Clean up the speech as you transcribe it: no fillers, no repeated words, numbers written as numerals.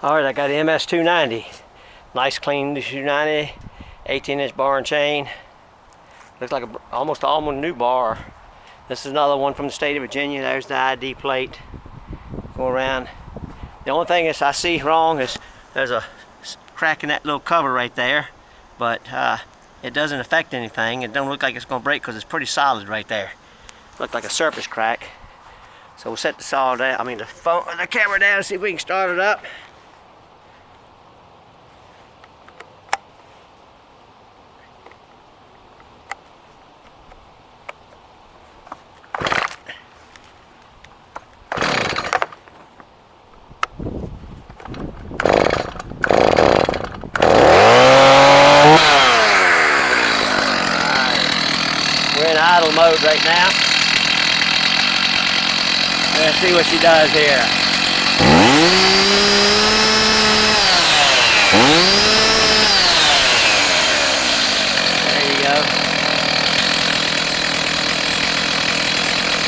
Alright, I got the MS290. Nice clean 290, 18-inch bar and chain. Looks like almost new bar. This is another one from the state of Virginia. There's the ID plate. Go around. The only thing is I see wrong is there's a crack in that little cover right there, but it doesn't affect anything. It don't look like it's going to break because it's pretty solid right there. Looked like a surface crack. So we'll set the the camera down and see if we can start it up. We're in idle mode right now. Let's see what she does here. There you go.